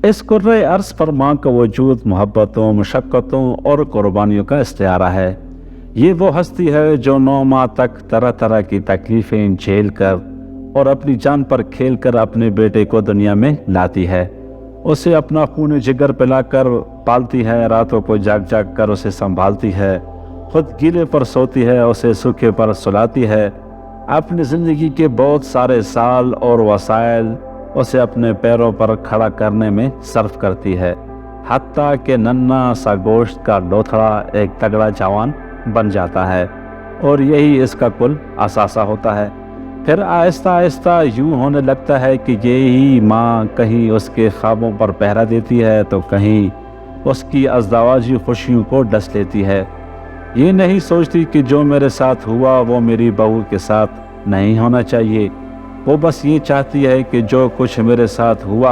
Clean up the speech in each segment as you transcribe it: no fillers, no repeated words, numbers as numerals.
इस कुर्रे अर्ज़ पर माँ का वजूद मोहब्बतों, मशक्क़तों और कुर्बानियों का इस्तिआरा है। ये वो हस्ती है जो 9 माह तक तरह तरह की तकलीफ़ें झेल कर और अपनी जान पर खेल कर अपने बेटे को दुनिया में लाती है। उसे अपना खून जिगर पिलाकर पालती है, रातों को जाग जाग कर उसे संभालती है, खुद गीले पर सोती है, उसे सूखे पर सुलाती है। अपनी ज़िंदगी के बहुत सारे साल और वसाइल उसे अपने पैरों पर खड़ा करने में सर्फ करती है, हत्ता कि नन्हा सा गोश्त का लोथड़ा एक तगड़ा जवान बन जाता है और यही इसका कुल असासा होता है। फिर आहिस्ता आहिस्ता यूँ होने लगता है कि यही माँ कहीं उसके ख्वाबों पर पहरा देती है तो कहीं उसकी अज़दवाजी खुशियों को डस लेती है। ये नहीं सोचती कि जो मेरे साथ हुआ वो मेरी बहू के साथ नहीं होना चाहिए। वो बस ये चाहती है कि जो कुछ मेरे साथ हुआ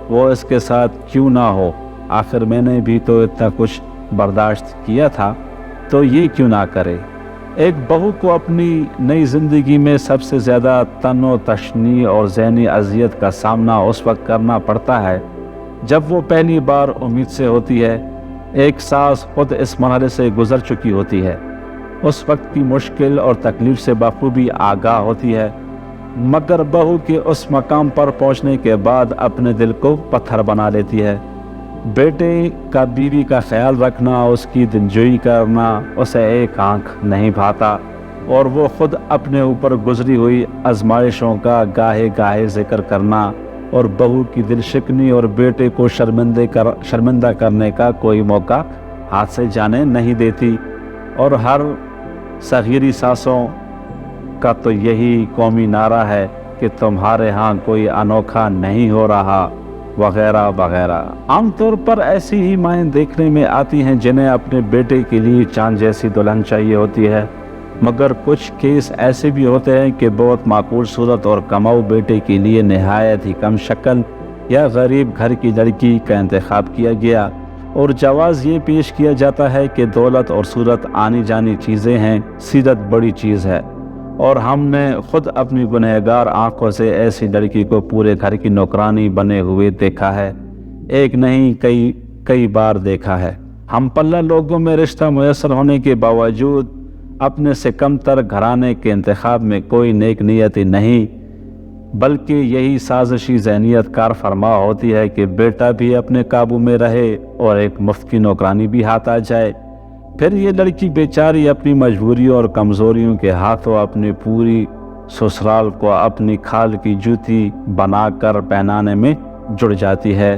वो इसके साथ क्यों ना हो, आखिर मैंने भी तो इतना कुछ बर्दाश्त किया था, तो ये क्यों ना करे। एक बहू को अपनी नई ज़िंदगी में सबसे ज़्यादा तनो तशनी और ज़हनी अज़ियत का सामना उस वक्त करना पड़ता है जब वो पहली बार उम्मीद से होती है। एक सास खुद इस मरहले से गुज़र चुकी होती है, उस वक्त की मुश्किल और तकलीफ़ से बखूबी आगाह होती है, मगर बहू के उस मकाम पर पहुंचने के बाद अपने दिल को पत्थर बना लेती है। बेटे का बीवी का ख्याल रखना, उसकी दिलजोई करना उसे एक आंख नहीं भाता और वो खुद अपने ऊपर गुजरी हुई आजमाइशों का गाहे गाहे जिक्र करना और बहू की दिल शिकनी और बेटे को शर्मिंदा करने का कोई मौका हाथ से जाने नहीं देती। और हर सगीरी सासों का तो यही कौमी नारा है कि तुम्हारे यहाँ कोई अनोखा नहीं हो रहा, वगैरह वगैरह। आमतौर पर ऐसी ही माएँ देखने में आती हैं जिन्हें अपने बेटे के लिए चांद जैसी दुल्हन चाहिए होती है, मगर कुछ केस ऐसे भी होते हैं कि बहुत माकूल सूरत और कमाऊ बेटे के लिए नहायत ही कम शक्ल या गरीब घर की लड़की का इंतखाब किया गया और जवाज़ ये पेश किया जाता है कि दौलत और सूरत आनी जानी चीज़ें हैं, सीरत बड़ी चीज़ है। और हमने खुद अपनी गुनहगार आंखों से ऐसी लड़की को पूरे घर की नौकरानी बने हुए देखा है, एक नहीं कई बार देखा है। हम पल्ला लोगों में रिश्ता मुयस्सर होने के बावजूद अपने से कमतर घराने के इंतखाब में कोई नेक नीयती नहीं, बल्कि यही साजिशी ज़हनियत कार फरमा होती है कि बेटा भी अपने काबू में रहे और एक मुफ्त की नौकरानी भी हाथ आ जाए। फिर ये लड़की बेचारी अपनी मजबूरियों और कमज़ोरियों के हाथों अपनी पूरी ससुराल को अपनी खाल की जूती बनाकर पहनाने में जुड़ जाती है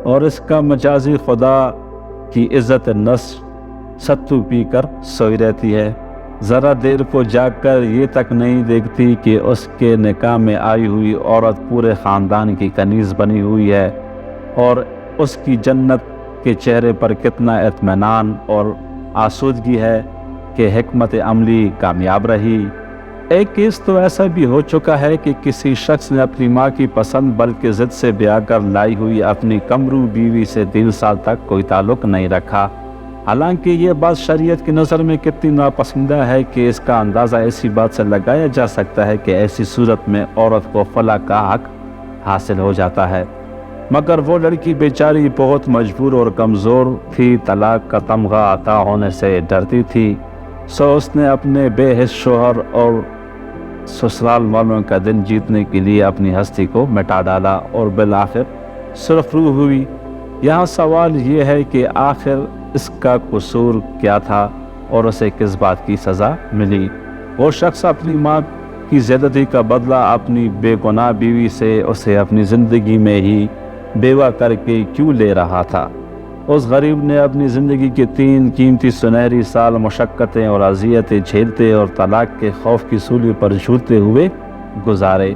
और इसका मजाजी खुदा की इज़्ज़त नफ्स सत्तू पी कर सोई रहती है। ज़रा देर को जाकर ये तक नहीं देखती कि उसके निकाह में आई हुई औरत पूरे ख़ानदान की कनीज़ बनी हुई है और उसकी जन्नत के चेहरे पर कितना इत्मीनान और आसूदगी है कि हिकमत अमली कामयाब रही। एक केस तो ऐसा भी हो चुका है कि किसी शख्स ने अपनी माँ की पसंद बल्कि ज़िद से ब्याह कर लाई हुई अपनी कमरू बीवी से 3 साल तक कोई ताल्लुक़ नहीं रखा। हालांकि ये बात शरीयत की नज़र में कितनी नापसंदा है कि इसका अंदाज़ा ऐसी बात से लगाया जा सकता है कि ऐसी सूरत में औरत को फला का हक हासिल हो जाता है, मगर वो लड़की बेचारी बहुत मजबूर और कमज़ोर थी, तलाक का तमगा अता होने से डरती थी। सो उसने अपने बेहिस शोहर और ससुराल वालों का दिल जीतने के लिए अपनी हस्ती को मिटा डाला और बिलाखिर सुरखरू हुई। यहाँ सवाल ये है कि आखिर इसका कसूर क्या था और उसे किस बात की सज़ा मिली। वो शख्स अपनी माँ की ज़्यादती का बदला अपनी बेगुनाह बीवी से उसे अपनी ज़िंदगी में ही बेवा करके क्यों ले रहा था। उस गरीब ने अपनी ज़िंदगी के 3 कीमती सुनहरी साल मुशक्क़तें और अज़ियतें झेलते और तलाक के खौफ की सूली पर झूलते हुए गुजारे।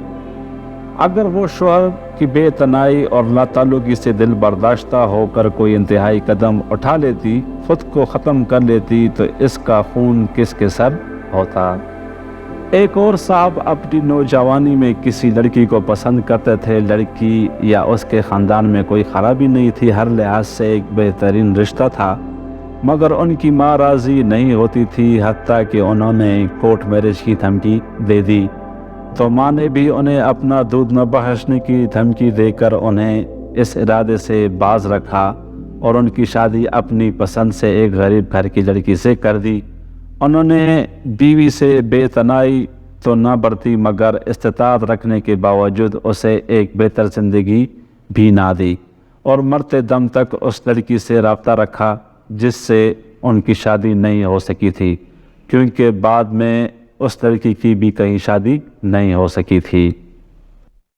अगर वो शोहर की बेतनाई और लाताल्लुकी से दिल बर्दाश्ता होकर कोई इंतहाई कदम उठा लेती, खुद को ख़त्म कर लेती, तो इसका खून किसके सर होता। एक और साहब अपनी नौजवानी में किसी लड़की को पसंद करते थे। लड़की या उसके ख़ानदान में कोई ख़राबी नहीं थी, हर लिहाज से एक बेहतरीन रिश्ता था, मगर उनकी माँ राज़ी नहीं होती थी, हत्ता कि उन्होंने कोर्ट मैरिज की धमकी दे दी। तो माँ ने भी उन्हें अपना दूध न बख्शने की धमकी देकर उन्हें اس ارادے سے باز رکھا اور ان کی شادی اپنی پسند سے ایک غریب گھر کی لڑکی سے کر دی۔ انہوں نے بیوی سے بے تنائی تو نہ برتی مگر استطاعت رکھنے کے باوجود اسے ایک بہتر زندگی بھی نہ دی، اور مرتے دم تک اس لڑکی سے رابطہ رکھا جس سے ان کی شادی نہیں ہو سکی تھی، کیونکہ بعد میں اس لڑکی کی بھی کہیں شادی نہیں ہو سکی تھی۔